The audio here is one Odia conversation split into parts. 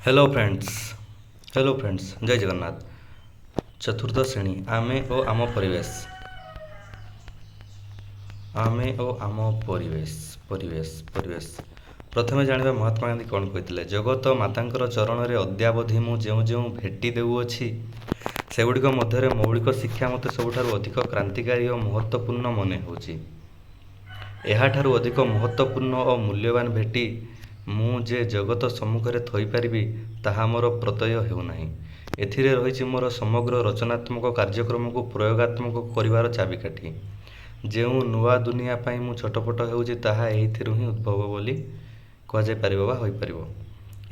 हेलो फ्रेंड्स जय जगन्नाथ। चतुर्थ श्रेणी आमे ओ आम परिवेश। प्रथमे जानिबा महात्मा गांधी कौन कहिथिले। जगत मातांकर चरणरे अद्यावधि मु जेउ जेउ भेटी देउअछि सेगुड़िक मध्यरे मौलिक शिक्षा मते सबुठारु अधिक क्रांतिकारी और महत्वपूर्ण मने होउछि। एहाठारु अधिक महत्वपूर्ण और मूल्यवान भेटी ମୁଁ ଯେ ଜଗତ ସମ୍ମୁଖରେ ଥୋଇପାରିବି ତାହା ମୋର ପ୍ରତ୍ୟୟ ହେଉନାହିଁ। ଏଥିରେ ରହିଛି ମୋର ସମଗ୍ର ରଚନାତ୍ମକ କାର୍ଯ୍ୟକ୍ରମକୁ ପ୍ରୟୋଗାତ୍ମକ କରିବାର ଚାବିକାଠି। ଯେଉଁ ନୂଆ ଦୁନିଆ ପାଇଁ ମୁଁ ଛଟପଟ ହେଉଛି ତାହା ଏହିଥିରୁ ହିଁ ଉଦ୍ଭବ ବୋଲି କୁହାଯାଇପାରିବ ବା ହୋଇପାରିବ।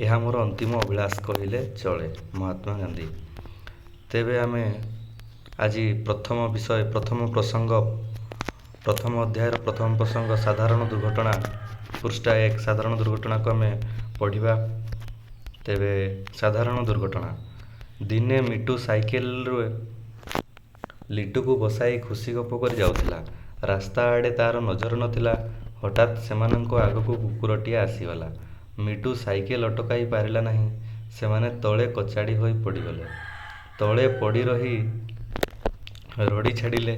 ଏହା ମୋର ଅନ୍ତିମ ଅଭିଳାଷ କହିଲେ ଚଳେ। ମହାତ୍ମା ଗାନ୍ଧୀ। ତେବେ ଆମେ ଆଜି ପ୍ରଥମ ଅଧ୍ୟାୟର ପ୍ରଥମ ପ୍ରସଙ୍ଗ ସାଧାରଣ ଦୁର୍ଘଟଣା ପୃଷ୍ଠା 1 ସାଧାରଣ ଦୁର୍ଘଟଣାକୁ ଆମେ ପଢ଼ିବା। ତେବେ ସାଧାରଣ ଦୁର୍ଘଟଣା। ଦିନେ ମିଟୁ ସାଇକେଲରେ ଲିଟୁକୁ ବସାଇ ଖୁସି ଗପ କରି ଯାଉଥିଲା। ରାସ୍ତା ଆଡ଼େ ତା'ର ନଜର ନଥିଲା। ହଠାତ୍ ସେମାନଙ୍କ ଆଗକୁ କୁକୁରଟିଏ ଆସିଗଲା। ମିଟୁ ସାଇକେଲ ଅଟକାଇ ପାରିଲା ନାହିଁ। ସେମାନେ ତଳେ କଚାଡ଼ି ହୋଇ ପଡ଼ିଗଲେ। ତଳେ ପଡ଼ି ରହି ରଡ଼ି ଛାଡ଼ିଲେ।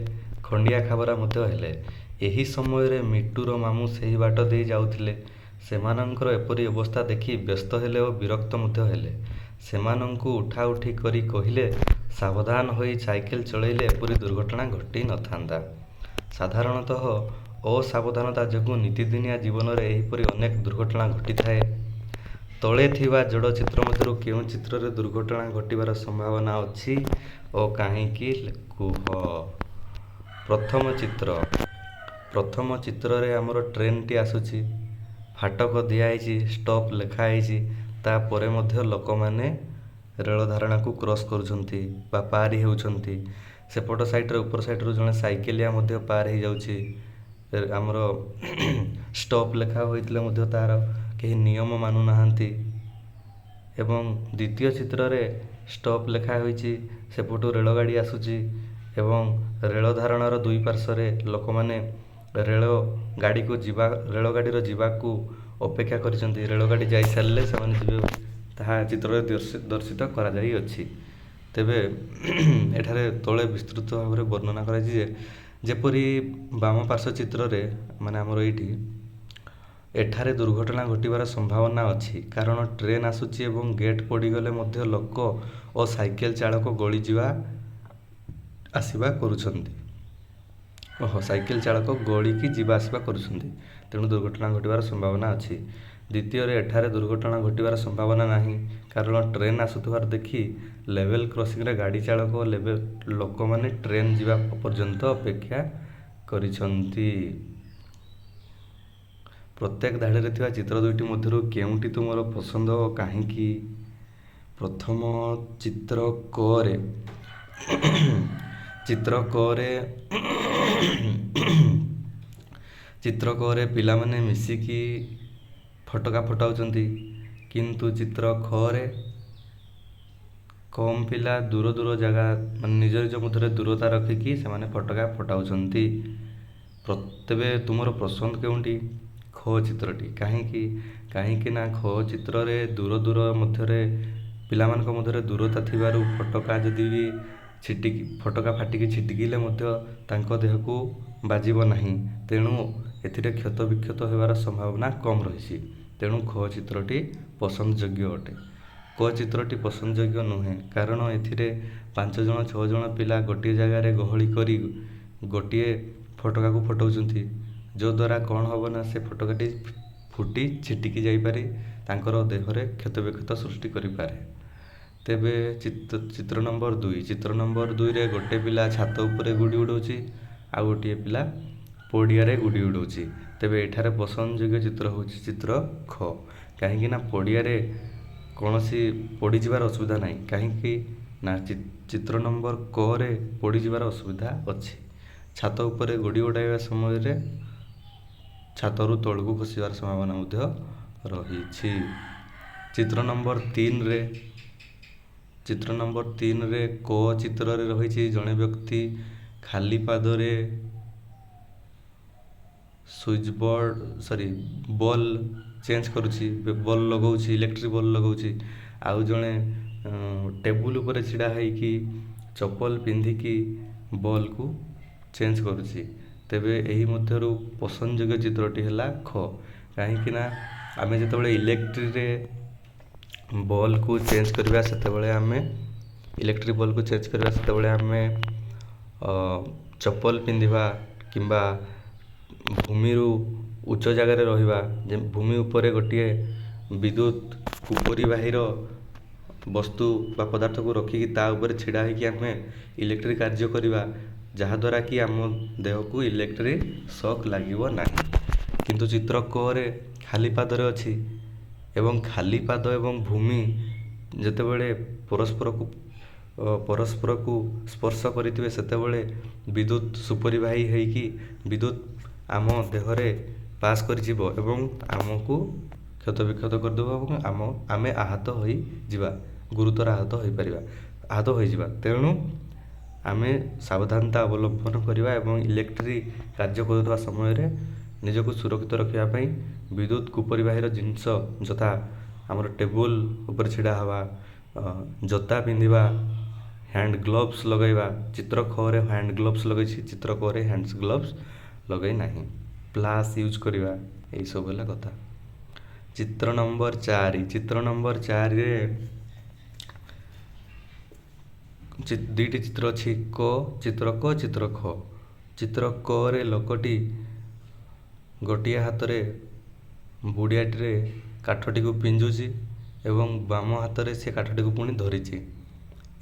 ଖଣ୍ଡିଆ ଖାବରା ମଧ୍ୟ ହେଲେ। ଏହି ସମୟରେ ମିଟୁର ମାମୁଁ ସେହି ବାଟ ଦେଇ ଯାଉଥିଲେ। ସେମାନଙ୍କର ଏପରି ଅବସ୍ଥା ଦେଖି ବ୍ୟସ୍ତ ହେଲେ ଓ ବିରକ୍ତ ମଧ୍ୟ ହେଲେ। ସେମାନଙ୍କୁ ଉଠାଉଠି କରି କହିଲେ, ସାବଧାନ ହୋଇ ସାଇକେଲ ଚଳାଇଲେ ଏପରି ଦୁର୍ଘଟଣା ଘଟି ନଥାନ୍ତା। ସାଧାରଣତଃ ଅସାବଧାନତା ଯୋଗୁଁ ନିତିଦିନିଆ ଜୀବନରେ ଏହିପରି ଅନେକ ଦୁର୍ଘଟଣା ଘଟିଥାଏ। ତଳେ ଥିବା ଯୋଡ଼ ଚିତ୍ର ମଧ୍ୟରୁ କେଉଁ ଚିତ୍ରରେ ଦୁର୍ଘଟଣା ଘଟିବାର ସମ୍ଭାବନା ଅଛି ଓ କାହିଁକି କୁହ। ପ୍ରଥମ ଚିତ୍ରରେ ଆମର ଟ୍ରେନ୍ଟି ଆସୁଛି। ଫାଟକ ଦିଆହେଇଛି, ଷ୍ଟପ୍ ଲେଖା ହେଇଛି। ତାପରେ ମଧ୍ୟ ଲୋକମାନେ ରେଳ ଧାରଣାକୁ କ୍ରସ୍ କରୁଛନ୍ତି ବା ପାରି ହେଉଛନ୍ତି। ସେପଟ ସାଇଡ଼୍ରେ ଉପର ସାଇଡ଼୍ରୁ ଜଣେ ସାଇକେଲିଆ ମଧ୍ୟ ପାର ହେଇଯାଉଛି। ଆମର ଷ୍ଟପ୍ ଲେଖା ହୋଇଥିଲେ ମଧ୍ୟ ତା'ର କେହି ନିୟମ ମାନୁନାହାନ୍ତି। ଏବଂ ଦ୍ୱିତୀୟ ଚିତ୍ରରେ ଷ୍ଟପ୍ ଲେଖା ହୋଇଛି, ସେପଟୁ ରେଳଗାଡ଼ି ଆସୁଛି ଏବଂ ରେଳ ଧାରଣାର ଦୁଇ ପାର୍ଶ୍ୱରେ ଲୋକମାନେ ରେଳଗାଡ଼ିର ଯିବାକୁ ଅପେକ୍ଷା କରିଛନ୍ତି। ରେଳଗାଡ଼ି ଯାଇସାରିଲେ ସେମାନେ ଯିବେ, ତାହା ଚିତ୍ରରେ ଦର୍ଶିତ କରାଯାଇଅଛି। ତେବେ ଏଠାରେ ତଳେ ବିସ୍ତୃତ ଭାବରେ ବର୍ଣ୍ଣନା କରାଯାଇଛି ଯେ ଯେପରି ବାମ ପାର୍ଶ୍ୱ ଚିତ୍ରରେ ମାନେ ଆମର ଏଠାରେ ଦୁର୍ଘଟଣା ଘଟିବାର ସମ୍ଭାବନା ଅଛି, କାରଣ ଟ୍ରେନ୍ ଆସୁଛି ଏବଂ ଗେଟ୍ ପଡ଼ିଗଲେ ମଧ୍ୟ ଲୋକ ଓ ସାଇକେଲ ଚାଳକ ଗଳିକି ଯିବା ଆସିବା କରୁଛନ୍ତି। ତେଣୁ ଦୁର୍ଘଟଣା ଘଟିବାର ସମ୍ଭାବନା ଅଛି। ଦ୍ୱିତୀୟରେ ଏଠାରେ ଦୁର୍ଘଟଣା ଘଟିବାର ସମ୍ଭାବନା ନାହିଁ, କାରଣ ଟ୍ରେନ୍ ଆସୁଥିବାର ଦେଖି ଲେଭେଲ୍ କ୍ରସିଂରେ ଗାଡ଼ି ଚାଳକ ଓ ଲୋକମାନେ ଟ୍ରେନ୍ ଯିବା ପର୍ଯ୍ୟନ୍ତ ଅପେକ୍ଷା କରିଛନ୍ତି। ପ୍ରତ୍ୟେକ ଧାଡ଼ିରେ ଥିବା ଚିତ୍ର ଦୁଇଟି ମଧ୍ୟରୁ କେଉଁଟି ତୁମର ପସନ୍ଦ ଓ କାହିଁକି। ପ୍ରଥମ ଚିତ୍ର କରେ ପିଲାମାନେ ମିଶିକି ଫଟକା ଫଟାଉଛନ୍ତି, କିନ୍ତୁ ଚିତ୍ର ଖରେ କମ୍ ପିଲା ଦୂର ଜାଗା ନିଜ ମଧ୍ୟରେ ଦୂରତା ରଖିକି ସେମାନେ ଫଟକା ଫଟାଉଛନ୍ତି। ତେବେ ତୁମର ପସନ୍ଦ କେଉଁଟି? ଖ ଚିତ୍ରଟି। କାହିଁକି ନା ଖ ଚିତ୍ରରେ ପିଲାମାନଙ୍କ ମଧ୍ୟରେ ଦୂରତା ଥିବାରୁ ଫଟକା ଫାଟିକି ଛିଟିକିଲେ ମଧ୍ୟ ତାଙ୍କ ଦେହକୁ ବାଜିବ ନାହିଁ। ତେଣୁ ଏଥିରେ କ୍ଷତ ବିକ୍ଷତ ହେବାର ସମ୍ଭାବନା କମ୍ ରହିଛି। ତେଣୁ ଖ ଚିତ୍ରଟି ପସନ୍ଦଯୋଗ୍ୟ ଅଟେ। କ ଚିତ୍ରଟି ପସନ୍ଦଯୋଗ୍ୟ ନୁହେଁ, କାରଣ ଏଥିରେ 5 ଜଣ 6 ଜଣ ପିଲା ଗୋଟିଏ ଜାଗାରେ ଗହଳି କରି ଗୋଟିଏ ଫଟକାକୁ ଫଟାଉଛନ୍ତି, ଯଦ୍ୱାରା କ'ଣ ହେବ ନା ସେ ଫଟକାଟି ଫୁଟି ଛିଟିକି ଯାଇପାରି ତାଙ୍କର ଦେହରେ କ୍ଷତ ବିକ୍ଷତ ସୃଷ୍ଟି କରିପାରେ। ତେବେ ଚିତ୍ର ନମ୍ବର 2ରେ ଗୋଟେ ପିଲା ଛାତ ଉପରେ ଗୁଡ଼ି ଉଡ଼ଉଛି, ଆଉ ଗୋଟିଏ ପିଲା ପଡ଼ିଆରେ ଗୁଡ଼ି ଉଡ଼ଉଛି। ତେବେ ଏଠାରେ ପସନ୍ଦଯୋଗ୍ୟ ଚିତ୍ର ହେଉଛି ଚିତ୍ର ଖ। କାହିଁକି ନା ପଡ଼ିଆରେ କୌଣସି ପଡ଼ିଯିବାର ଅସୁବିଧା ନାହିଁ। କାହିଁକି ନା ଚିତ୍ର ନମ୍ବର କରେ ପଡ଼ିଯିବାର ଅସୁବିଧା ଅଛି। ଛାତ ଉପରେ ଗୁଡ଼ି ଉଡ଼ାଇବା ସମୟରେ ଛାତରୁ ତଳକୁ ଖସିବାର ସମ୍ଭାବନା ମଧ୍ୟ ରହିଛି। ଚିତ୍ର ନମ୍ବର 3ରେ କ ଚିତ୍ରରେ ରହିଛି ଜଣେ ବ୍ୟକ୍ତି ଖାଲି ପାଦରେ ବଲ୍ ଚେଞ୍ଜ କରୁଛି, ବଲ୍ ଲଗାଉଛି, ଇଲେକ୍ଟ୍ରିକ୍ ବଲ୍ ଲଗାଉଛି। ଆଉ ଜଣେ ଟେବୁଲ୍ ଉପରେ ଛିଡ଼ା ହେଇକି ଚପଲ ପିନ୍ଧିକି ବଲ୍କୁ ଚେଞ୍ଜ କରୁଛି। ତେବେ ଏହି ମଧ୍ୟରୁ ପସନ୍ଦଯୋଗ୍ୟ ଚିତ୍ରଟି ହେଲା ଖ। କାହିଁକିନା ଆମେ ଯେତେବେଳେ ଇଲେକ୍ଟ୍ରିରେ ବଲ୍କୁ ଚେଞ୍ଜ କରିବା ସେତେବେଳେ ଆମେ ଚପଲ ପିନ୍ଧିବା କିମ୍ବା ଭୂମିରୁ ଉଚ୍ଚ ଜାଗାରେ ରହିବା। ଭୂମି ଉପରେ ଗୋଟିଏ ବିଦ୍ୟୁତ୍ କୁପରିବାହୀର ବସ୍ତୁ ବା ପଦାର୍ଥକୁ ରଖିକି ତା ଉପରେ ଛିଡ଼ା ହେଇକି ଆମେ ଇଲେକ୍ଟ୍ରିକ୍ କାର୍ଯ୍ୟ କରିବା, ଯାହାଦ୍ୱାରା କି ଆମ ଦେହକୁ ଇଲେକ୍ଟ୍ରିକ୍ ସକ୍ ଲାଗିବ ନାହିଁ। କିନ୍ତୁ ଚିତ୍ର କରେ ଖାଲି ପାଦରେ ଅଛି ଏବଂ ଖାଲି ପାଦ ଏବଂ ଭୂମି ଯେତେବେଳେ ପରସ୍ପରକୁ ସ୍ପର୍ଶ କରିଥିବେ ସେତେବେଳେ ବିଦ୍ୟୁତ୍ ସୁପରିବାହୀ ହେଇକି ବିଦ୍ୟୁତ୍ ଆମ ଦେହରେ ପାସ୍ କରିଯିବ ଏବଂ ଆମକୁ କ୍ଷତବିକ୍ଷତ କରିଦେବ ଏବଂ ଆମେ ଗୁରୁତର ଆହତ ହୋଇଯିବା। ତେଣୁ ଆମେ ସାବଧାନତା ଅବଲମ୍ବନ କରିବା ଏବଂ ଇଲେକ୍ଟ୍ରିକ୍ କାର୍ଯ୍ୟ କରୁଥିବା ସମୟରେ ନିଜକୁ ସୁରକ୍ଷିତ ରଖିବା ପାଇଁ ବିଦ୍ୟୁତ୍ କୁପରିବାହୀର ଜିନିଷ ଯଥା ଆମର ଟେବୁଲ୍ ଉପରେ ଛିଡ଼ା ହେବା, ଜୋତା ପିନ୍ଧିବା, ହ୍ୟାଣ୍ଡ ଗ୍ଲୋଭ୍ସ ଲଗାଇବା। ଚିତ୍ର ଖରେ ହ୍ୟାଣ୍ଡ ଗ୍ଲୋଭ୍ସ ଲଗାଇଛି, ଚିତ୍ର କରେ ହ୍ୟାଣ୍ଡ ଗ୍ଲୋଭ୍ସ ଲଗାଇ ନାହିଁ। ପ୍ଲାସ୍ ୟୁଜ୍ କରିବା, ଏହିସବୁ ହେଲା କଥା। ଚିତ୍ର ନମ୍ବର 4ରେ ଦୁଇଟି ଚିତ୍ର ଅଛି, ଚିତ୍ର କ ଚିତ୍ର ଖ। ଚିତ୍ର କରେ ଲୋକଟି ଗୋଟିଏ ହାତରେ ବୁଡ଼ିଆଟିରେ କାଠଟିକୁ ପିଞ୍ଜୁଛି ଏବଂ ବାମ ହାତରେ ସେ କାଠଟିକୁ ପୁଣି ଧରିଛି।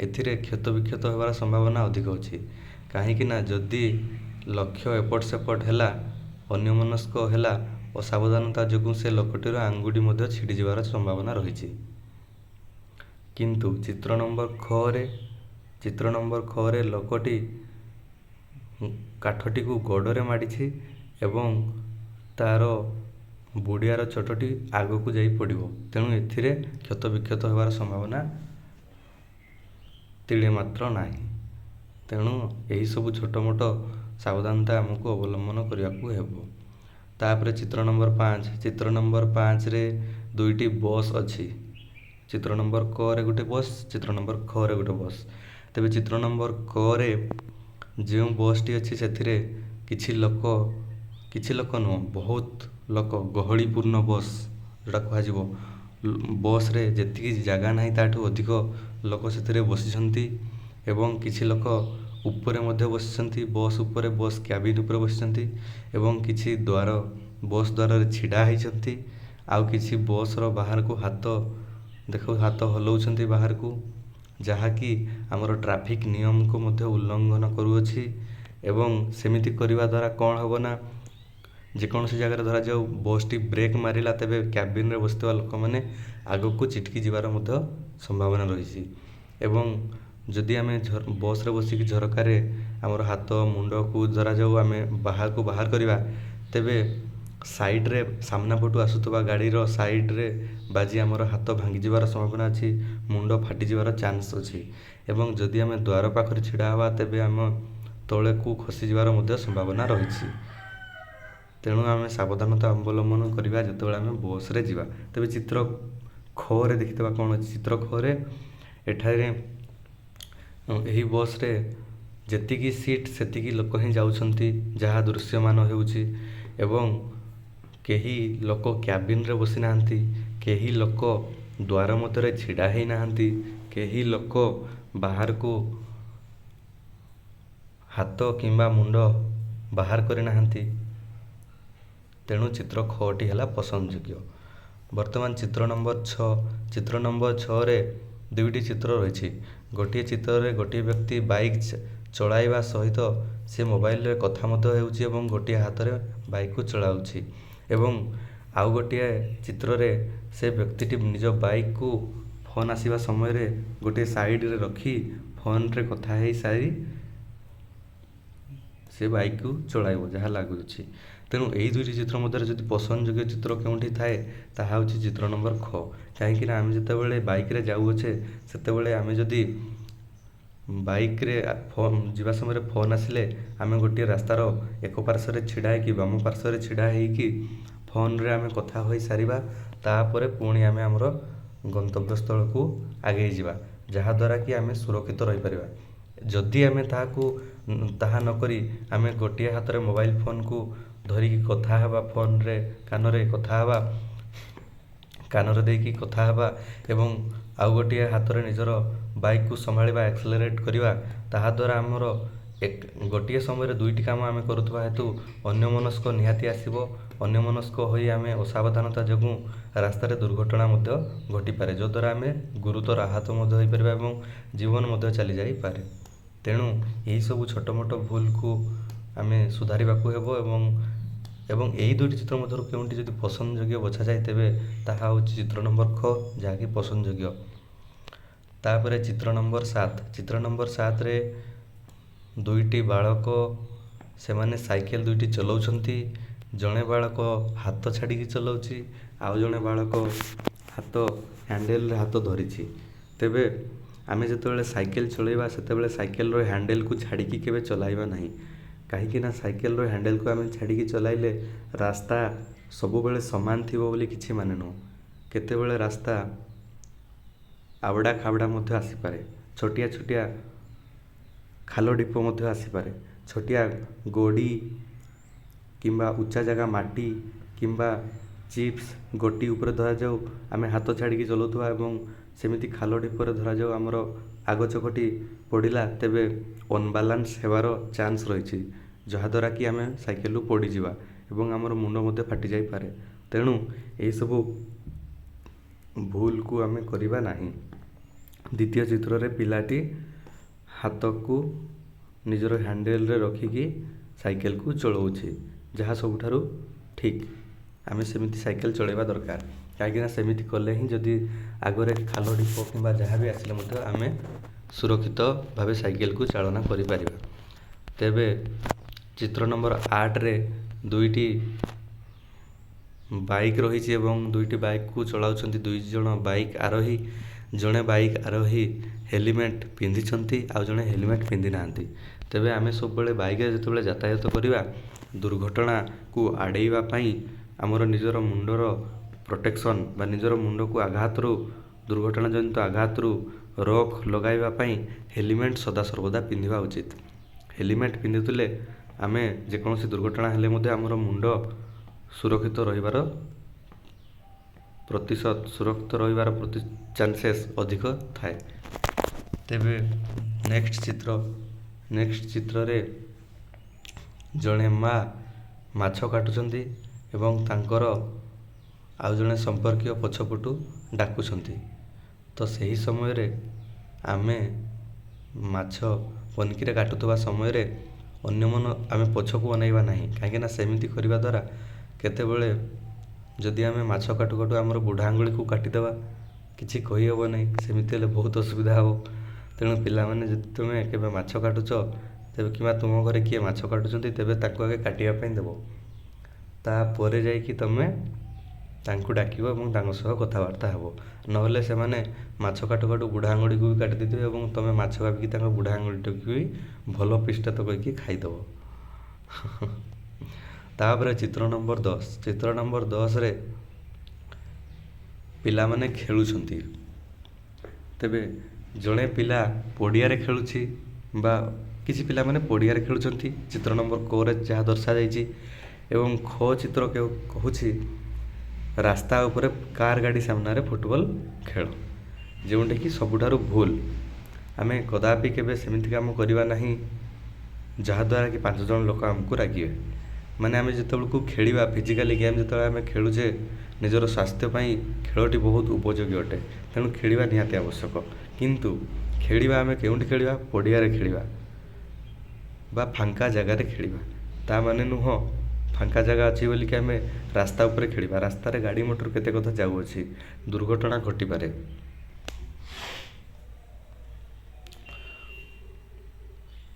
ଏଥିରେ କ୍ଷତବିକ୍ଷତ ହେବାର ସମ୍ଭାବନା ଅଧିକ ଅଛି, କାହିଁକିନା ଯଦି ଲକ୍ଷ୍ୟ ଏପଟ ସେପଟ ହେଲା, ଅନ୍ୟମନସ୍କ ହେଲା, ଅସାବଧାନତା ଯୋଗୁଁ ସେ ଲୋକଟିର ଆଙ୍ଗୁଠି ମଧ୍ୟ ଛିଡ଼ିଯିବାର ସମ୍ଭାବନା ରହିଛି। କିନ୍ତୁ ଚିତ୍ର ନମ୍ବର ଖରେ ଲୋକଟି କାଠଟିକୁ ଗୋଡ଼ରେ ମାଡ଼ିଛି ଏବଂ ତାର ବୁଡ଼ିଆର ଚୋଟଟି ଆଗକୁ ଯାଇ ପଡ଼ିବ। ତେଣୁ ଏଥିରେ କ୍ଷତବିକ୍ଷତ ହେବାର ସମ୍ଭାବନା ତିଳେ ମାତ୍ର ନାହିଁ। ତେଣୁ ଏହିସବୁ ଛୋଟ ମୋଟ ସାବଧାନତା ଆମକୁ ଅବଲମ୍ବନ କରିବାକୁ ହେବ। ତାପରେ ଚିତ୍ର ନମ୍ବର 5ରେ ଦୁଇଟି ବସ୍ ଅଛି। ଚିତ୍ର ନମ୍ବର କରେ ଗୋଟେ ବସ୍, ଚିତ୍ର ନମ୍ବର ଖରେ ଗୋଟେ ବସ୍। ତେବେ ଚିତ୍ର ନମ୍ବର କରେ ଯେଉଁ ବସ୍ଟି ଅଛି ସେଥିରେ କିଛି ଲୋକ ନୁହଁ, ବହୁତ ଲୋକ, ଗହଳିପୂର୍ଣ୍ଣ ବସ୍ ଯେଉଁଟା କୁହାଯିବ। ବସ୍ରେ ଯେତିକି ଜାଗା ନାହିଁ ତାଠୁ ଅଧିକ ଲୋକ ସେଥିରେ ବସିଛନ୍ତି ଏବଂ କିଛି ଲୋକ ଉପରେ ମଧ୍ୟ ବସିଛନ୍ତି, ବସ୍ କ୍ୟାବିନ୍ ଉପରେ ବସିଛନ୍ତି ଏବଂ କିଛି ବସ୍ ଦ୍ୱାରରେ ଛିଡ଼ା ହେଇଛନ୍ତି। ଆଉ କିଛି ବସ୍ର ବାହାରକୁ ହାତ ହଲାଉଛନ୍ତି ବାହାରକୁ, ଯାହାକି ଆମର ଟ୍ରାଫିକ୍ ନିୟମକୁ ମଧ୍ୟ ଉଲ୍ଲଙ୍ଘନ କରୁଅଛି। ଏବଂ ସେମିତି କରିବା ଦ୍ୱାରା କ'ଣ ହେବ ନା, ଯେକୌଣସି ଜାଗାରେ ଧରାଯାଉ ବସ୍ଟି ବ୍ରେକ୍ ମାରିଲା, ତେବେ କ୍ୟାବିନ୍ରେ ବସିଥିବା ଲୋକମାନେ ଆଗକୁ ଚିଟକି ଯିବାର ମଧ୍ୟ ସମ୍ଭାବନା ରହିଛି। ଏବଂ ଯଦି ଆମେ ବସ୍ରେ ବସିକି ଝରକାରେ ଆମର ହାତ ମୁଣ୍ଡକୁ ଧରାଯାଉ ଆମେ ବାହାର କରିବା, ତେବେ ସାଇଡ଼୍ରେ ସାମ୍ନା ପଟୁ ଆସୁଥିବା ଗାଡ଼ିର ସାଇଡ଼୍ରେ ବାଜି ଆମର ହାତ ଭାଙ୍ଗିଯିବାର ସମ୍ଭାବନା ଅଛି, ମୁଣ୍ଡ ଫାଟିଯିବାର ଚାନ୍ସ ଅଛି। ଏବଂ ଯଦି ଆମେ ଦ୍ୱାର ପାଖରେ ଛିଡ଼ା ହେବା ତେବେ ଆମ ତଳକୁ ଖସିଯିବାର ମଧ୍ୟ ସମ୍ଭାବନା ରହିଛି। ତେଣୁ ଆମେ ସାବଧାନତା ଅବଲମ୍ବନ କରିବା ଯେତେବେଳେ ଆମେ ବସ୍ରେ ଯିବା। ତେବେ ଚିତ୍ର ଖରେ ଦେଖିଥିବା କ'ଣ ଅଛି? ଚିତ୍ର ଖରେ ଏଠାରେ ଏହି ବସ୍ରେ ଯେତିକି ସିଟ୍ ସେତିକି ଲୋକ ହିଁ ଯାଉଛନ୍ତି, ଯାହା ଦୃଶ୍ୟମାନ ହେଉଛି। ଏବଂ କେହି ଲୋକ କ୍ୟାବିନ୍ରେ ବସିନାହାନ୍ତି, କେହି ଲୋକ ଦ୍ୱାର ମଧ୍ୟରେ ଛିଡ଼ା ହେଇନାହାନ୍ତି, କେହି ଲୋକ ବାହାରକୁ ହାତ କିମ୍ବା ମୁଣ୍ଡ ବାହାର କରିନାହାନ୍ତି। ତେଣୁ ଚିତ୍ର ଖଟି ହେଲା ପସନ୍ଦଯୋଗ୍ୟ। ବର୍ତ୍ତମାନ ଚିତ୍ର ନମ୍ବର 6ରେ ଦୁଇଟି ଚିତ୍ର ରହିଛି। ଗୋଟିଏ ଚିତ୍ରରେ ଗୋଟିଏ ବ୍ୟକ୍ତି ବାଇକ୍ ଚଳାଇବା ସହିତ ସେ ମୋବାଇଲରେ କଥା ମଧ୍ୟ ହେଉଛି ଏବଂ ଗୋଟିଏ ହାତରେ ବାଇକ୍କୁ ଚଳାଉଛି। ଏବଂ ଆଉ ଗୋଟିଏ ଚିତ୍ରରେ ସେ ବ୍ୟକ୍ତିଟି ନିଜ ବାଇକ୍କୁ ଫୋନ୍ ଆସିବା ସମୟରେ ଗୋଟିଏ ସାଇଡ଼ରେ ରଖି ଫୋନ୍ରେ କଥା ହେଇସାରି ସେ ବାଇକ୍କୁ ଚଳାଇବ, ଯାହା ଲାଗୁଛି। ତେଣୁ ଏହି ଦୁଇଟି ଚିତ୍ର ମଧ୍ୟରେ ଯଦି ପସନ୍ଦଯୋଗ୍ୟ ଚିତ୍ର କେଉଁଠି ଥାଏ, ତାହା ହେଉଛି ଚିତ୍ର ନମ୍ବର ଖ। କାହିଁକିନା ଆମେ ଯେତେବେଳେ ବାଇକ୍ରେ ଯାଉଅଛେ ସେତେବେଳେ ଆମେ ଯଦି ବାଇକ୍ରେ ଯିବା ସମୟରେ ଫୋନ୍ ଆସିଲେ ଆମେ ଗୋଟିଏ ରାସ୍ତାର ଏକ ପାର୍ଶ୍ୱରେ ଛିଡ଼ା ହେଇକି ବାମ ପାର୍ଶ୍ୱରେ ଛିଡ଼ା ହେଇକି ଫୋନ୍ରେ ଆମେ କଥା ହୋଇସାରିବା, ତାପରେ ପୁଣି ଆମେ ଆମର ଗନ୍ତବ୍ୟସ୍ଥଳକୁ ଆଗେଇ ଯିବା, ଯାହାଦ୍ୱାରା କି ଆମେ ସୁରକ୍ଷିତ ରହିପାରିବା। ଯଦି ଆମେ ତାହା ନକରି ଆମେ ଗୋଟିଏ ହାତରେ ମୋବାଇଲ ଫୋନ୍କୁ ଧରିକି କଥା ହେବା, ଫୋନ୍ରେ କାନରେ ଦେଇକି କଥା ହେବା ଏବଂ ଆଉ ଗୋଟିଏ ହାତରେ ନିଜର ବାଇକ୍କୁ ସମ୍ଭାଳିବା, ଆକ୍ସେଲରେଟ୍ କରିବା, ତାହାଦ୍ୱାରା ଆମର ଗୋଟିଏ ସମୟରେ ଦୁଇଟି କାମ ଆମେ କରୁଥିବା ହେତୁ ଅନ୍ୟମନସ୍କ ନିହାତି ଆସିବ। ଅନ୍ୟମନସ୍କ ହୋଇ ଆମେ ଅସାବଧାନତା ଯୋଗୁଁ ରାସ୍ତାରେ ଦୁର୍ଘଟଣା ମଧ୍ୟ ଘଟିପାରେ, ଯଦ୍ୱାରା ଆମେ ଗୁରୁତର ଆହତ ମଧ୍ୟ ହୋଇପାରିବା ଏବଂ ଜୀବନ ମଧ୍ୟ ଚାଲିଯାଇପାରେ। ତେଣୁ ଏହିସବୁ ଛୋଟ ମୋଟ ଭୁଲକୁ ଆମେ ସୁଧାରିବାକୁ ହେବ ଏବଂ ଏହି ଦୁଇଟି ଚିତ୍ର ମଧ୍ୟରୁ କେଉଁଟି ଯଦି ପସନ୍ଦଯୋଗ୍ୟ ବଛାଯାଏ, ତେବେ ତାହା ହେଉଛି ଚିତ୍ର ନମ୍ବର ଖ, ଯାହାକି ପସନ୍ଦଯୋଗ୍ୟ। ତାପରେ ଚିତ୍ର ନମ୍ବର 7। ଚିତ୍ର ନମ୍ବର 7ରେ ଦୁଇଟି ବାଳକ, ସେମାନେ ସାଇକେଲ ଦୁଇଟି ଚଲାଉଛନ୍ତି। ଜଣେ ବାଳକ ହାତ ଛାଡ଼ିକି ଚଲାଉଛି, ଆଉ ଜଣେ ବାଳକ ହ୍ୟାଣ୍ଡେଲରେ ହାତ ଧରିଛି। ତେବେ ଆମେ ଯେତେବେଳେ ସାଇକେଲ ଚଳାଇବା, ସେତେବେଳେ ସାଇକେଲର ହ୍ୟାଣ୍ଡେଲକୁ ଛାଡ଼ିକି କେବେ ଚଲାଇବା ନାହିଁ, କାହିଁକିନା ସାଇକେଲର ହ୍ୟାଣ୍ଡେଲକୁ ଆମେ ଛାଡ଼ିକି ଚଲାଇଲେ ରାସ୍ତା ସବୁବେଳେ ସମାନ ଥିବ ବୋଲି କିଛି ମାନେ ନୁହଁ। କେତେବେଳେ ରାସ୍ତା ଆବଡ଼ା ଖାବଡ଼ା ମଧ୍ୟ ଆସିପାରେ, ଛୋଟିଆ ଛୋଟିଆ ଖାଲ ଢିପ ମଧ୍ୟ ଆସିପାରେ, ଛୋଟିଆ ଗୋଡ଼ି କିମ୍ବା ଉଚ୍ଚା ଜାଗା ମାଟି କିମ୍ବା ଚିପ୍ସ ଗୋଟି ଉପରେ ଧରାଯାଉ ଆମେ ହାତ ଛାଡ଼ିକି ଚଲାଉଥିବା ଏବଂ ସେମିତି ଖାଲ ଢିପରେ ଧରାଯାଉ ଆମର ଆଗ ଚକଟି ପଡ଼ିଲା, ତେବେ ଅନବାଲାନ୍ସ ହେବାର ଚାନ୍ସ ରହିଛି, ଯାହାଦ୍ୱାରା କି ଆମେ ସାଇକେଲରୁ ପଡ଼ିଯିବା ଏବଂ ଆମର ମୁଣ୍ଡ ମଧ୍ୟ ଫାଟିଯାଇପାରେ। ତେଣୁ ଏହିସବୁ ଭୁଲକୁ ଆମେ କରିବା ନାହିଁ। ଦ୍ୱିତୀୟ ଚିତ୍ରରେ ପିଲାଟି ହାତକୁ ନିଜର ହ୍ୟାଣ୍ଡେଲରେ ରଖିକି ସାଇକେଲକୁ ଚଳାଉଛି, ଯାହା ସବୁଠାରୁ ଠିକ୍। ଆମେ ସେମିତି ସାଇକେଲ ଚଳାଇବା ଦରକାର, କାହିଁକିନା ସେମିତି କଲେ ହିଁ ଯଦି ଆଗରେ ଖାଲ ଢିପ କିମ୍ବା ଯାହା ବି ଆସିଲେ ମଧ୍ୟ ଆମେ ସୁରକ୍ଷିତ ଭାବେ ସାଇକେଲକୁ ଚାଳନା କରିପାରିବା। ତେବେ ଚିତ୍ର ନମ୍ବର 8ରେ ଦୁଇଟି ବାଇକ୍ ରହିଛି ଏବଂ ଦୁଇଟି ବାଇକ୍କୁ ଚଳାଉଛନ୍ତି ଦୁଇ ଜଣ ବାଇକ୍ ଆରୋହୀ। ଜଣେ ବାଇକ୍ ଆରୋହୀ ହେଲମେଟ୍ ପିନ୍ଧିଛନ୍ତି, ଆଉ ଜଣେ ହେଲମେଟ୍ ପିନ୍ଧି ନାହାନ୍ତି। ତେବେ ଆମେ ସବୁବେଳେ ବାଇକ୍ରେ ଯେତେବେଳେ ଯାତାୟାତ କରିବା, ଦୁର୍ଘଟଣାକୁ ଆଡ଼େଇବା ପାଇଁ ଆମର ନିଜର ମୁଣ୍ଡର ପ୍ରୋଟେକ୍ସନ୍ ବା ନିଜର ମୁଣ୍ଡକୁ ଦୁର୍ଘଟଣାଜନିତ ଆଘାତରୁ ରୋକ ଲଗାଇବା ପାଇଁ ହେଲମେଟ୍ ସଦାସର୍ବଦା ପିନ୍ଧିବା ଉଚିତ। ହେଲମେଟ୍ ପିନ୍ଧିଥିଲେ ଆମେ ଯେକୌଣସି ଦୁର୍ଘଟଣା ହେଲେ ମଧ୍ୟ ଆମର ମୁଣ୍ଡ ସୁରକ୍ଷିତ ରହିବାର ଚାନ୍ସେସ୍ ଅଧିକ ଥାଏ। ତେବେ ନେକ୍ସଟ ଚିତ୍ରରେ ଜଣେ ମାଛ କାଟୁଛନ୍ତି ଏବଂ ତାଙ୍କର ଆଉ ଜଣେ ସମ୍ପର୍କୀୟ ପଛପଟୁ ଡାକୁଛନ୍ତି। ତ ସେହି ସମୟରେ ଆମେ ମାଛ ପନିକିରେ କାଟୁଥିବା ସମୟରେ ଆମେ ପଛକୁ ଅନାଇବା ନାହିଁ, କାହିଁକିନା ସେମିତି କରିବା ଦ୍ୱାରା କେତେବେଳେ ଯଦି ଆମେ ମାଛ କାଟୁ କାଟୁ ଆମର ବୁଢ଼ା ଆଙ୍ଗୁଳିକୁ କାଟିଦେବା, କିଛି କହିହେବ ନାହିଁ, ସେମିତି ହେଲେ ବହୁତ ଅସୁବିଧା ହେବ। ତେଣୁ ପିଲାମାନେ, ଯଦି ତୁମେ କେବେ ମାଛ କାଟୁଛ, ତେବେ କିମ୍ବା ତୁମ ଘରେ କିଏ ମାଛ କାଟୁଛନ୍ତି, ତେବେ ତାଙ୍କୁ ଆଗେ କାଟିବା ପାଇଁ ଦେବ, ତାପରେ ଯାଇକି ତୁମେ ତାଙ୍କୁ ଡାକିବ ଏବଂ ତାଙ୍କ ସହ କଥାବାର୍ତ୍ତା ହେବ। ନହେଲେ ସେମାନେ ମାଛ କାଟୁ କାଟୁ ବୁଢ଼ା ଆଙ୍ଗୁଳିକୁ ବି କାଟି ଦେଇଥିବେ ଏବଂ ତୁମେ ମାଛ ଭାବିକି ତାଙ୍କ ବୁଢ଼ା ଆଙ୍ଗୁଳିଟାକୁ ବି ଭଲ ପିସ୍ଟା ତ କହିକି ଖାଇଦେବ। ତାପରେ ଚିତ୍ର ନମ୍ବର 10। ଚିତ୍ର ନମ୍ବର 10ରେ ପିଲାମାନେ ଖେଳୁଛନ୍ତି। ତେବେ ଜଣେ ପିଲା ପଡ଼ିଆରେ ଖେଳୁଛି ବା କିଛି ପିଲାମାନେ ପଡ଼ିଆରେ ଖେଳୁଛନ୍ତି, ଚିତ୍ର ନମ୍ବର କରେ ଯାହା ଦର୍ଶାଯାଇଛି। ଏବଂ ଖ ଚିତ୍ର କହୁଛି ରାସ୍ତା ଉପରେ କାର୍ ଗାଡ଼ି ସାମ୍ନାରେ ଫୁଟବଲ ଖେଳ, ଯେଉଁଟାକି ସବୁଠାରୁ ଭୁଲ। ଆମେ କଦାପି କେବେ ସେମିତି କାମ କରିବା ନାହିଁ ଯାହାଦ୍ୱାରା କି 5 ଜଣ ଲୋକ ଆମକୁ ରାଗିବେ। ମାନେ ଆମେ ଯେତେବେଳକୁ ଖେଳିବା ଫିଜିକାଲି ଗେମ୍, ଯେତେବେଳେ ଆମେ ଖେଳୁଛେ ନିଜର ସ୍ୱାସ୍ଥ୍ୟ ପାଇଁ ଖେଳଟି ବହୁତ ଉପଯୋଗୀ ଅଟେ, ତେଣୁ ଖେଳିବା ନିହାତି ଆବଶ୍ୟକ। କିନ୍ତୁ ଖେଳିବା ଆମେ କେଉଁଠି ଖେଳିବା? ପଡ଼ିଆରେ ଖେଳିବା ବା ଫାଙ୍କା ଜାଗାରେ ଖେଳିବା। ତା ମାନେ ନୁହଁ ଫାଙ୍କା ଜାଗା ଅଛି ବୋଲିକି ଆମେ ରାସ୍ତା ଉପରେ ଖେଳିବା। ରାସ୍ତାରେ ଗାଡ଼ି ମଟର କେତେ କଥା ଯାଉଅଛି, ଦୁର୍ଘଟଣା ଘଟିପାରେ।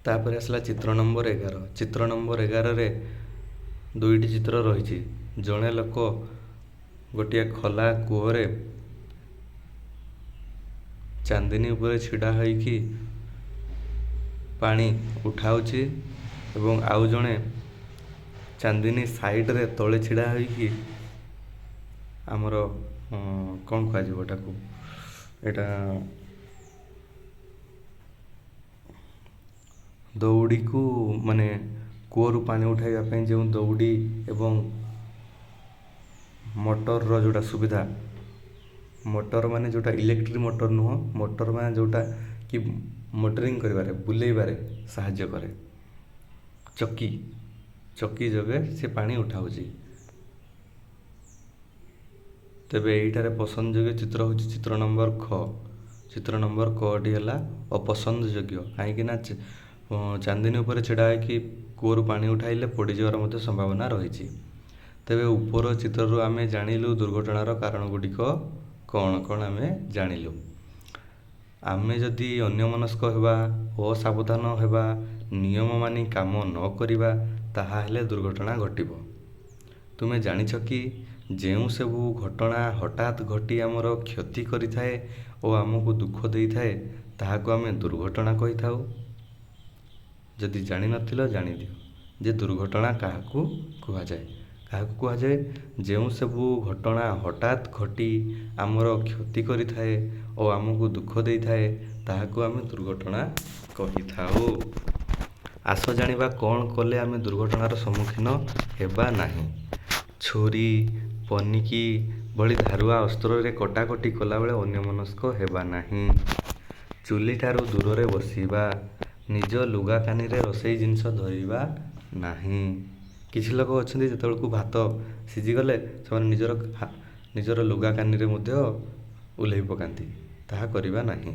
ତାପରେ ଆସିଲା ଚିତ୍ର ନମ୍ବର 11। ଚିତ୍ର ନମ୍ବର 11ରେ ଦୁଇଟି ଚିତ୍ର ରହିଛି। ଜଣେ ଲୋକ ଗୋଟିଏ ଖୋଲା କୂଅରେ ଚାନ୍ଦିନୀ ଉପରେ ଛିଡ଼ା ହୋଇକି ପାଣି ଉଠାଉଛି ଏବଂ ଆଉ ଜଣେ ଚାନ୍ଦିନୀ ସାଇଡ଼ରେ ତଳେ ଛିଡ଼ା ହୋଇକି ଆମର କ'ଣ କୁହାଯିବ ଏଟାକୁ, ଏଇଟା ଦଉଡ଼ିକୁ ମାନେ କୂଅରୁ ପାଣି ଉଠାଇବା ପାଇଁ ଯେଉଁ ଦଉଡ଼ି ଏବଂ ମଟରର ଯେଉଁଟା ସୁବିଧା, ମଟର ମାନେ ଯେଉଁଟା ଇଲେକ୍ଟ୍ରିକ୍ ମଟର ନୁହଁ, ମଟର ମାନେ ଯେଉଁଟା କି ମୋଟରିଂ କରିବାରେ ବୁଲେଇବାରେ ସାହାଯ୍ୟ କରେ, ଚକି ଯୋଗେ ସେ ପାଣି ଉଠାଉଛି। ତେବେ ଏଇଠାରେ ପସନ୍ଦ ଯୋଗ୍ୟ ଚିତ୍ର ହେଉଛି ଚିତ୍ର ନମ୍ବର ଖ। ଚିତ୍ର ନମ୍ବର କଟି ହେଲା ଅପସନ୍ଦ ଯୋଗ୍ୟ, କାହିଁକିନା ଚାନ୍ଦିନୀ ଉପରେ ଛିଡ଼ା ହୋଇକି କୂଅରୁ ପାଣି ଉଠାଇଲେ ପୋଡ଼ିଯିବାର ମଧ୍ୟ ସମ୍ଭାବନା ରହିଛି। ତେବେ ଉପର ଚିତ୍ରରୁ ଆମେ ଜାଣିଲୁ ଦୁର୍ଘଟଣାର କାରଣ ଗୁଡ଼ିକ କ'ଣ କ'ଣ ଆମେ ଜାଣିଲୁ। ଆମେ ଯଦି ଅନ୍ୟମନସ୍କ ହେବା, ଅସାବଧାନ ହେବା, ନିୟମ ମାନି କାମ ନ କରିବା, ତାହେଲେ ଦୁର୍ଘଟଣା ଘଟିବ। ତୁମେ ଜାଣିଛ କି ଯେଉଁ ସବୁ ଘଟଣା ହଠାତ୍ ଘଟି ଆମର କ୍ଷତି କରିଥାଏ ଓ ଆମକୁ ଦୁଃଖ ଦେଇଥାଏ, ତାହାକୁ ଆମେ ଦୁର୍ଘଟଣା କହିଥାଉ। ଯଦି ଜାଣିନଥିଲ ଜାଣିଦିଅ ଯେ ଦୁର୍ଘଟଣା କାହାକୁ କୁହାଯାଏ। କାହାକୁ କୁହାଯାଏ? ଯେଉଁ ସବୁ ଘଟଣା ହଠାତ୍ ଘଟି ଆମର କ୍ଷତି କରିଥାଏ ଓ ଆମକୁ ଦୁଃଖ ଦେଇଥାଏ, ତାହାକୁ ଆମେ ଦୁର୍ଘଟଣା କହିଥାଉ। ଆସ ଜାଣିବା କ'ଣ କଲେ ଆମେ ଦୁର୍ଘଟଣାର ସମ୍ମୁଖୀନ ହେବା ନାହିଁ। ଛୁରୀ, ପନିକି ଭଳି ଧାରୁଆ ଅସ୍ତ୍ରରେ କଟାକଟି କଲାବେଳେ ଅନ୍ୟମନସ୍କ ହେବା ନାହିଁ। ଚୁଲିଠାରୁ ଦୂରରେ ବସିବା। ନିଜ ଲୁଗା କାନିରେ ରୋଷେଇ ଜିନିଷ ଧରିବା ନାହିଁ। କିଛି ଲୋକ ଅଛନ୍ତି ଯେତେବେଳକୁ ଭାତ ସିଝିଗଲେ ସେମାନେ ନିଜର ଲୁଗା କାନିରେ ମଧ୍ୟ ଓହ୍ଲେଇ ପକାନ୍ତି, ତାହା କରିବା ନାହିଁ।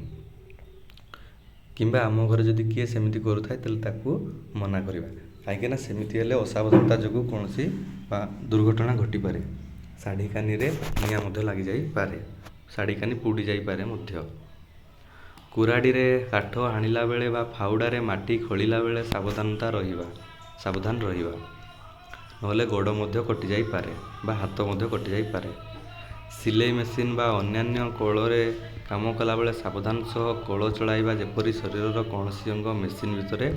କିମ୍ବା ଆମ ଘରେ ଯଦି କିଏ ସେମିତି କରୁଥାଏ ତାହେଲେ ତାକୁ ମନା କରିବା, କାହିଁକିନା ସେମିତି ହେଲେ ଅସାବଧାନତା ଯୋଗୁଁ କୌଣସି ଦୁର୍ଘଟଣା ଘଟିପାରେ। ଶାଢ଼ୀ କାନିରେ ନିଆଁ ମଧ୍ୟ ଲାଗିଯାଇପାରେ, ଶାଢ଼ୀ କାନି ପୋଡ଼ି ଯାଇପାରେ ମଧ୍ୟ। କୁରାଢ଼ୀରେ କାଠ ହାଣିଲା ବେଳେ ବା ଫାଉଡ଼ାରେ ମାଟି ଖୋଳିଲା ବେଳେ ସାବଧାନ ରହିବା, ନହେଲେ ଗୋଡ଼ ମଧ୍ୟ କଟିଯାଇପାରେ ବା ହାତ ମଧ୍ୟ କଟିଯାଇପାରେ। ସିଲେଇ ମେସିନ୍ ବା ଅନ୍ୟାନ୍ୟ କଳରେ କାମ କଲାବେଳେ ସାବଧାନ ସହ କଳ ଚଳାଇବା, ଯେପରି ଶରୀରର କୌଣସି ଅଙ୍ଗ ମେସିନ୍ ଭିତରେ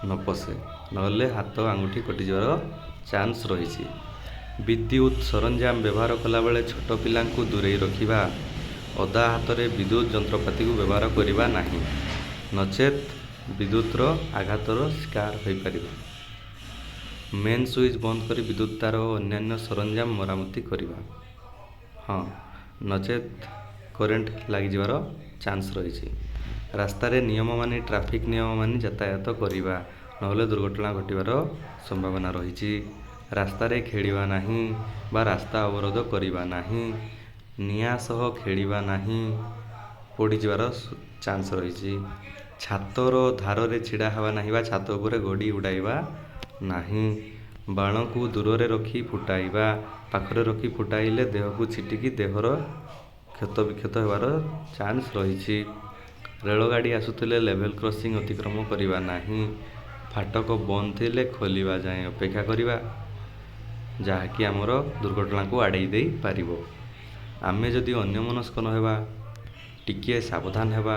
ନ ପଶେ, ନହେଲେ ହାତ ଆଙ୍ଗୁଠି କଟିଯିବାର ଚାନ୍ସ ରହିଛି। ବିଦ୍ୟୁତ୍ ସରଞ୍ଜାମ ବ୍ୟବହାର କଲାବେଳେ ଛୋଟ ପିଲାଙ୍କୁ ଦୂରେଇ ରଖିବା। ଅଦା ହାତରେ ବିଦ୍ୟୁତ୍ ଯନ୍ତ୍ରପାତିକୁ ବ୍ୟବହାର କରିବା ନାହିଁ, ନଚେତ୍ ବିଦ୍ୟୁତ୍ର ଆଘାତର ଶିକାର ହୋଇପାରିବା। ମେନ୍ ସୁଇଚ୍ ବନ୍ଦ କରି ବିଦ୍ୟୁତ୍ ତାର ଓ ଅନ୍ୟାନ୍ୟ ସରଞ୍ଜାମ ମରାମତି କରିବା, ନଚେତ୍ କରେଣ୍ଟ ଲାଗିଯିବାର ଚାନ୍ସ ରହିଛି। ରାସ୍ତାରେ ନିୟମ ମାନି ଟ୍ରାଫିକ୍ ନିୟମ ମାନି ଯାତାୟାତ କରିବା, ନହେଲେ ଦୁର୍ଘଟଣା ଘଟିବାର ସମ୍ଭାବନା ରହିଛି। ରାସ୍ତାରେ ଖେଳିବା ନାହିଁ ବା ରାସ୍ତା ଅବରୋଧ କରିବା ନାହିଁ। ନିଆଁ ସହ ଖେଳିବା ନାହିଁ, ପୋଡ଼ିଯିବାର ଚାନ୍ସ ରହିଛି। ଛାତର ଧାରରେ ଛିଡ଼ା ହେବା ନାହିଁ ବା ଛାତ ଉପରେ ଗୋଡ଼ି ଉଡ଼ାଇବା ନାହିଁ। ବାଣକୁ ଦୂରରେ ରଖି ଫୁଟାଇବା, ପାଖରେ ରଖି ଫୁଟାଇଲେ ଦେହକୁ ଛିଟିକି ଦେହର କ୍ଷତ ବିକ୍ଷତ ହେବାର ଚାନ୍ସ ରହିଛି। ରେଳଗାଡ଼ି ଆସୁଥିଲେ ଲେଭେଲ୍ କ୍ରସିଂ ଅତିକ୍ରମ କରିବା ନାହିଁ। ଫାଟକ ବନ୍ଦ ଥିଲେ ଖୋଲିବା ଯାଏଁ ଅପେକ୍ଷା କରିବା, ଯାହାକି ଆମର ଦୁର୍ଘଟଣାକୁ ଆଡ଼େଇ ଦେଇପାରିବ। ଆମେ ଯଦି ଅନ୍ୟମନସ୍କ ନ ହେବା, ଟିକିଏ ସାବଧାନ ହେବା,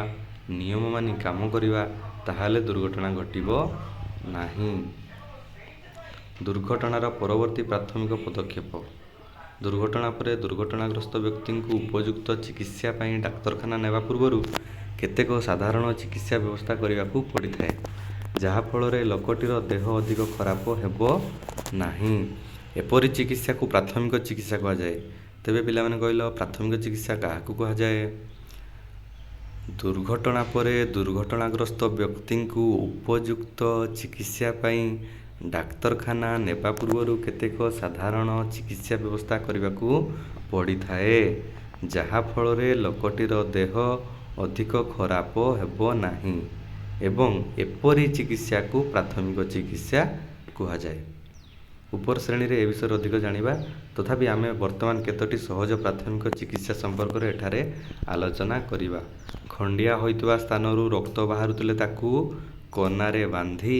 ନିୟମ ମାନି କାମ କରିବା, ତାହେଲେ ଦୁର୍ଘଟଣା ଘଟିବ ନାହିଁ। ଦୁର୍ଘଟଣାର ପରବର୍ତ୍ତୀ ପ୍ରାଥମିକ ପଦକ୍ଷେପ। ଦୁର୍ଘଟଣା ପରେ ଦୁର୍ଘଟଣାଗ୍ରସ୍ତ ବ୍ୟକ୍ତିଙ୍କୁ ଉପଯୁକ୍ତ ଚିକିତ୍ସା ପାଇଁ ଡାକ୍ତରଖାନା ନେବା ପୂର୍ବରୁ କେତେକ ସାଧାରଣ ଚିକିତ୍ସା ବ୍ୟବସ୍ଥା କରିବାକୁ ପଡ଼ିଥାଏ, ଯାହାଫଳରେ ଲୋକଟିର ଦେହ ଅଧିକ ଖରାପ ହେବ ନାହିଁ। ଏପରି ଚିକିତ୍ସାକୁ ପ୍ରାଥମିକ ଚିକିତ୍ସା କୁହାଯାଏ। ତେବେ ପିଲାମାନେ କହିଲ, ପ୍ରାଥମିକ ଚିକିତ୍ସା କାହାକୁ କୁହାଯାଏ? ଦୁର୍ଘଟଣା ପରେ ଦୁର୍ଘଟଣାଗ୍ରସ୍ତ ବ୍ୟକ୍ତିଙ୍କୁ ଉପଯୁକ୍ତ ଚିକିତ୍ସା ପାଇଁ ଡାକ୍ତରଖାନା ନେବା ପୂର୍ବରୁ କେତେକ ସାଧାରଣ ଚିକିତ୍ସା ବ୍ୟବସ୍ଥା କରିବାକୁ ପଡ଼ିଥାଏ, ଯାହାଫଳରେ ଲୋକଟିର ଦେହ ଅଧିକ ଖରାପ ହେବ ନାହିଁ ଏବଂ ଏପରି ଚିକିତ୍ସାକୁ ପ୍ରାଥମିକ ଚିକିତ୍ସା କୁହାଯାଏ। ଉପର ଶ୍ରେଣୀରେ ଏ ବିଷୟରେ ଅଧିକ ଜାଣିବା, ତଥାପି ଆମେ ବର୍ତ୍ତମାନ କେତୋଟି ସହଜ ପ୍ରାଥମିକ ଚିକିତ୍ସା ସମ୍ପର୍କରେ ଏଠାରେ ଆଲୋଚନା କରିବା। ଖଣ୍ଡିଆ ହୋଇଥିବା ସ୍ଥାନରୁ ରକ୍ତ ବାହାରୁଥିଲେ ତାକୁ କନାରେ ବାନ୍ଧି,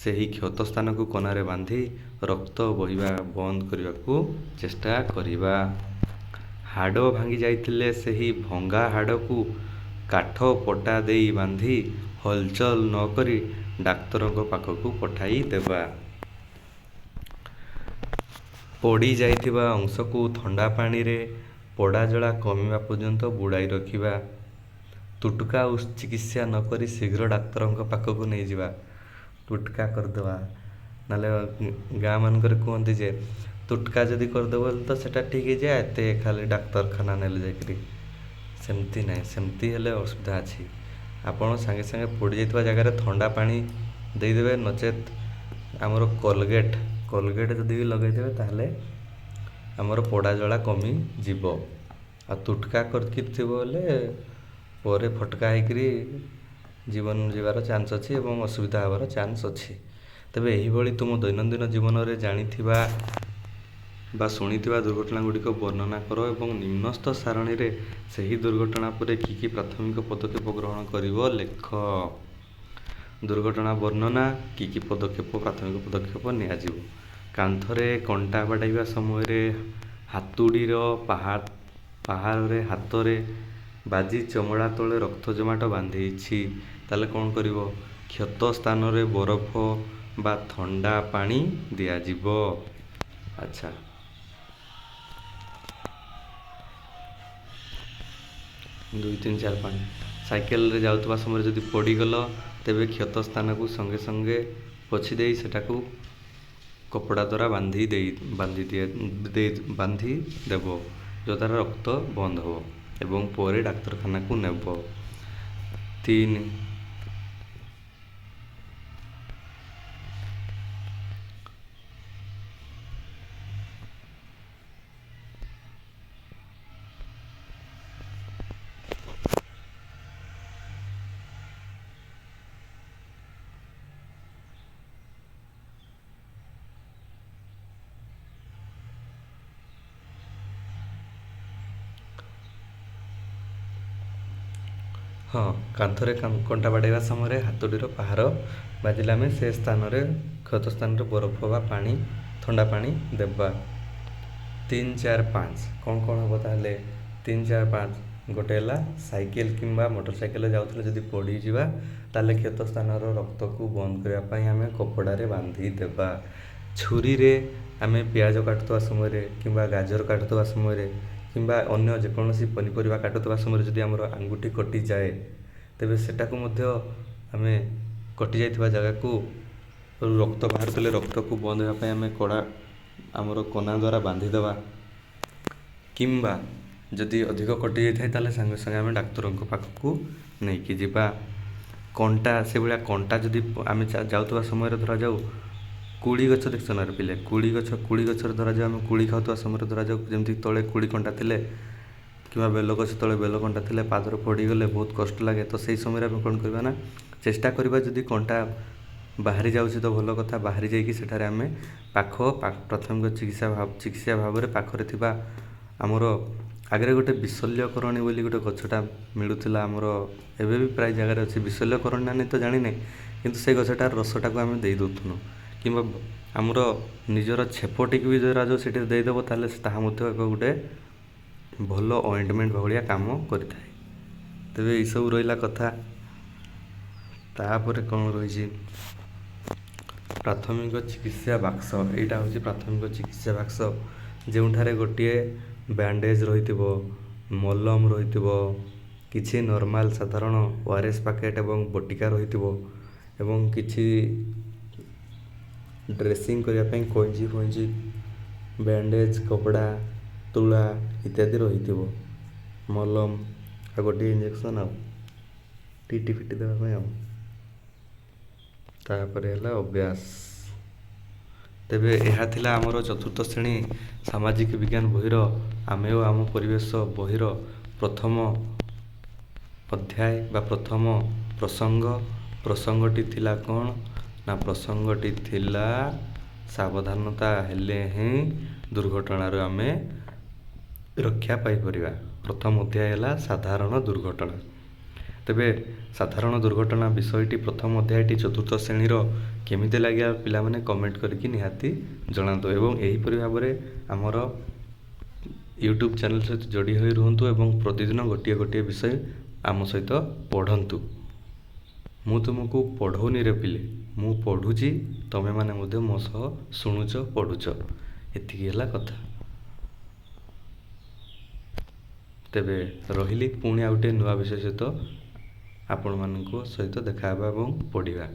ସେହି କ୍ଷତ ସ୍ଥାନକୁ କନାରେ ବାନ୍ଧି ରକ୍ତ ବହିବା ବନ୍ଦ କରିବାକୁ ଚେଷ୍ଟା କରିବା। ହାଡ଼ ଭାଙ୍ଗି ଯାଇଥିଲେ ସେହି ଭଙ୍ଗା ହାଡ଼କୁ କାଠ ପଟା ଦେଇ ବାନ୍ଧି ହଲଚଲ ନ କରି ଡାକ୍ତରଙ୍କ ପାଖକୁ ପଠାଇ ଦେବା। ପୋଡ଼ି ଯାଇଥିବା ଅଂଶକୁ ଥଣ୍ଡା ପାଣିରେ ପୋଡ଼ା ଜଳା କମିବା ପର୍ଯ୍ୟନ୍ତ ବୁଡ଼ାଇ ରଖିବା। ତୁଟକା ଚିକିତ୍ସା ନକରି ଶୀଘ୍ର ଡାକ୍ତରଙ୍କ ପାଖକୁ ନେଇଯିବା। ତୁଟକା କରିଦେବା, ନହେଲେ ଗାଁ ମାନଙ୍କରେ କୁହନ୍ତି ଯେ ତୁଟକା ଯଦି କରିଦେବ ତ ସେଟା ଠିକ୍ ହେଇଯାଏ, ଏତେ ଖାଲି ଡାକ୍ତରଖାନା ନେଲେ ଯାଇକରି। ସେମିତି ନାହିଁ, ସେମିତି ହେଲେ ଅସୁବିଧା ଅଛି। ଆପଣ ସାଙ୍ଗେ ସାଙ୍ଗେ ପୋଡ଼ି ଯାଇଥିବା ଜାଗାରେ ଥଣ୍ଡା ପାଣି ଦେଇଦେବେ, ନଚେତ୍ ଆମର କୋଲଗେଟ୍ ଯଦି ବି ଲଗେଇଦେବେ ତାହେଲେ ଆମର ପୋଡ଼ା ଜଳା କମିଯିବ। ଆଉ ତୁଟକା କରିକି ଥିବ ବୋଲେ ପରେ ଫଟକା ହେଇକରି ଜୀବନ ଯିବାର ଚାନ୍ସ ଅଛି ଏବଂ ଅସୁବିଧା ହେବାର ଚାନ୍ସ ଅଛି। ତେବେ ଏହିଭଳି ତୁମ ଦୈନନ୍ଦିନ ଜୀବନରେ ଜାଣିଥିବା ବା ଶୁଣିଥିବା ଦୁର୍ଘଟଣା ଗୁଡ଼ିକ ବର୍ଣ୍ଣନା କର ଏବଂ ନିମ୍ନସ୍ଥ ସାରଣୀରେ ସେହି ଦୁର୍ଘଟଣା ପରେ କି ପ୍ରାଥମିକ ପଦକ୍ଷେପ ଗ୍ରହଣ କରିବ ଲେଖ। ଦୁର୍ଘଟଣା ବର୍ଣ୍ଣନା, କି ପ୍ରାଥମିକ ପଦକ୍ଷେପ ନିଆଯିବ। କାନ୍ଥରେ କଣ୍ଟା ବାଡ଼ାଇବା ସମୟରେ ହାତୁଡ଼ିର ପାହାରରେ ହାତରେ ବାଜି ଚମଡ଼ା ତଳେ ରକ୍ତ ଜମାଟ ବାନ୍ଧିଛି, ତାହେଲେ କ'ଣ କରିବ? କ୍ଷତ ସ୍ଥାନରେ ବରଫ ବା ଥଣ୍ଡା ପାଣି ଦିଆଯିବ। ଆଚ୍ଛା, 2, 3, 4, 5 ସାଇକେଲରେ ଯାଉଥିବା ସମୟରେ ଯଦି ପଡ଼ିଗଲ, ତେବେ କ୍ଷତ ସ୍ଥାନକୁ ସଙ୍ଗେ ସଙ୍ଗେ ପୋଛି ଦେଇ ସେଟାକୁ କପଡ଼ା ଦ୍ୱାରା ବାନ୍ଧି ଦେବ, ଯଦ୍ୱାରା ରକ୍ତ ବନ୍ଦ ହେବ ଏବଂ ପରେ ଡାକ୍ତରଖାନାକୁ ନେବ। 3, ହଁ, କାନ୍ଥରେ କଣ୍ଟା ବାଡ଼େଇବା ସମୟରେ ହାତୁଡ଼ିର ପାହାର ବାଜିଲେ ଆମେ ସେ ସ୍ଥାନରେ କ୍ଷତ ସ୍ଥାନରେ ବରଫ ବା ଥଣ୍ଡା ପାଣି ଦେବା। 3, 4, 5 କ'ଣ ହେବ ତାହେଲେ? 3, 4, 5 ଗୋଟେ ହେଲା ସାଇକେଲ କିମ୍ବା ମୋଟର ସାଇକେଲରେ ଯାଉଥିଲେ ଯଦି ପଡ଼ିଯିବା, ତାହେଲେ କ୍ଷତ ସ୍ଥାନର ରକ୍ତକୁ ବନ୍ଦ କରିବା ପାଇଁ ଆମେ କପଡ଼ାରେ ବାନ୍ଧି ଦେବା। ଛୁରୀରେ ଆମେ ପିଆଜ କାଟୁଥିବା ସମୟରେ କିମ୍ବା ଗାଜର କାଟୁଥିବା ସମୟରେ କିମ୍ବା ଅନ୍ୟ ଯେକୌଣସି ପନିପରିବା କାଟୁଥିବା ସମୟରେ ଯଦି ଆମର ଆଙ୍ଗୁଠି କଟିଯାଏ, ତେବେ ସେଟାକୁ ମଧ୍ୟ ଆମେ କଟିଯାଇଥିବା ଜାଗାକୁ ରକ୍ତ ବାହାରୁଥିଲେ ରକ୍ତକୁ ବନ୍ଦ ହେବା ପାଇଁ ଆମେ ଆମର କନା ଦ୍ୱାରା ବାନ୍ଧିଦେବା। କିମ୍ବା ଯଦି ଅଧିକ କଟିଯାଇଥାଏ ତାହେଲେ ସାଙ୍ଗେ ସାଙ୍ଗେ ଆମେ ଡାକ୍ତରଙ୍କ ପାଖକୁ ନେଇକି ଯିବା। ସେଭଳିଆ କଣ୍ଟା ଯଦି ଆମେ ଯାଉଥିବା ସମୟରେ ଧରାଯାଉ କୁଳି ଗଛ ଦେଖିଛ ନା ପିଲେ? କୁଳି ଗଛରେ ଧରାଯାଉ ଆମେ କୁଳି ଖାଉଥିବା ସମୟରେ ଧରାଯାଉ ଯେମିତି ତଳେ କୁଳି କଣ୍ଟା ଥିଲେ କିମ୍ବା ବେଲଗଛ ତଳେ ବେଲ କଣ୍ଟା ଥିଲେ ପାଦରେ ପଡ଼ିଗଲେ ବହୁତ କଷ୍ଟ ଲାଗେ। ତ ସେହି ସମୟରେ ଆମେ କ'ଣ କରିବା ନା, ଚେଷ୍ଟା କରିବା ଯଦି କଣ୍ଟା ବାହାରି ଯାଉଛି ତ ଭଲ କଥା, ବାହାରି ଯାଇକି ସେଠାରେ ଆମେ ପ୍ରାଥମିକ ଚିକିତ୍ସା ଭାବରେ ପାଖରେ ଥିବା ଆମର ଆଗରେ ଗୋଟେ ବିଶଲ୍ୟକରଣୀ ବୋଲି ଗୋଟେ ଗଛଟା ମିଳୁଥିଲା ଆମର, ଏବେ ବି ପ୍ରାୟ ଜାଗାରେ ଅଛି। ବିଶଲ୍ୟକରଣୀ ନା ନାହିଁ ତ ଜାଣିନାହିଁ, କିନ୍ତୁ ସେଇ ଗଛଟାର ରସଟାକୁ ଆମେ ଦେଇ ଦେଉଥିଲୁ। କିମ୍ବା ଆମର ନିଜର ଛେପଟିକୁ ବି ଧରାଯାଉ ସେଠି ଦେଇଦେବ, ତାହେଲେ ତାହା ମଧ୍ୟ ଗୋଟେ ଭଲ ଅଏଣ୍ଟମେଣ୍ଟ ଭଳିଆ କାମ କରିଥାଏ। ତେବେ ଏଇସବୁ ରହିଲା କଥା। ତାପରେ କ'ଣ ରହିଛି? ପ୍ରାଥମିକ ଚିକିତ୍ସା ବାକ୍ସ। ଏଇଟା ହେଉଛି ପ୍ରାଥମିକ ଚିକିତ୍ସା ବାକ୍ସ, ଯେଉଁଠାରେ ଗୋଟିଏ ବ୍ୟାଣ୍ଡେଜ୍ ରହିଥିବ, ମଲମ ରହିଥିବ, କିଛି ନର୍ମାଲ ସାଧାରଣ ORS ପ୍ୟାକେଟ୍ ଏବଂ ବଟିକା ରହିଥିବ ଏବଂ କିଛି ଡ୍ରେସିଂ କରିବା ପାଇଁ କଇଁଚି, ବ୍ୟାଣ୍ଡେଜ୍, କପଡ଼ା, ତୁଳା ଇତ୍ୟାଦି ରହିଥିବ, ମଲମ ଆଉ ଗୋଟିଏ ଇଞ୍ଜେକ୍ସନ୍ ଆଉ ଟିଟି ଦେବା ପାଇଁ ଆଉ। ତାପରେ ହେଲା ଅଭ୍ୟାସ। ତେବେ ଏହା ଥିଲା ଆମର 4ର୍ଥ ଶ୍ରେଣୀ ସାମାଜିକ ବିଜ୍ଞାନ ବହିର ଆମେ ଓ ଆମ ପରିବେଶ ବହିର ପ୍ରଥମ ଅଧ୍ୟାୟ ବା ପ୍ରଥମ ପ୍ରସଙ୍ଗଟି ଥିଲା କ'ଣ ନା? ପ୍ରସଙ୍ଗଟି ଥିଲା ସାବଧାନତା ହେଲେ ହିଁ ଦୁର୍ଘଟଣାରୁ ଆମେ ରକ୍ଷା ପାଇପାରିବା। ପ୍ରଥମ ଅଧ୍ୟାୟ ହେଲା ସାଧାରଣ ଦୁର୍ଘଟଣା। ତେବେ ସାଧାରଣ ଦୁର୍ଘଟଣା ବିଷୟଟି ପ୍ରଥମ ଅଧ୍ୟାୟଟି 4ର୍ଥ ଶ୍ରେଣୀର କେମିତି ଲାଗିଲା ପିଲାମାନେ କମେଣ୍ଟ କରିକି ନିହାତି ଜଣାନ୍ତୁ ଏବଂ ଏହିପରି ଭାବରେ ଆମର ୟୁଟ୍ୟୁବ୍ ଚ୍ୟାନେଲ୍ ସହିତ ଯୋଡ଼ି ହୋଇ ରୁହନ୍ତୁ ଏବଂ ପ୍ରତିଦିନ ଗୋଟିଏ ବିଷୟ ଆମ ସହିତ ପଢ଼ନ୍ତୁ। ମୁଁ ତୁମକୁ ପଢ଼ଉନି ରେ ପିଲେ, ମୁଁ ପଢ଼ୁଛି, ତମେମାନେ ମଧ୍ୟ ମୋ ସହ ଶୁଣୁଛ, ପଢ଼ୁଛ। ଏତିକି ହେଲା କଥା। ତେବେ ରହିଲି, ପୁଣି ଆଉ ଗୋଟେ ନୂଆ ବିଷୟ ସହିତ ଆପଣମାନଙ୍କ ସହିତ ଦେଖା ହେବା ଏବଂ ପଢ଼ିବା।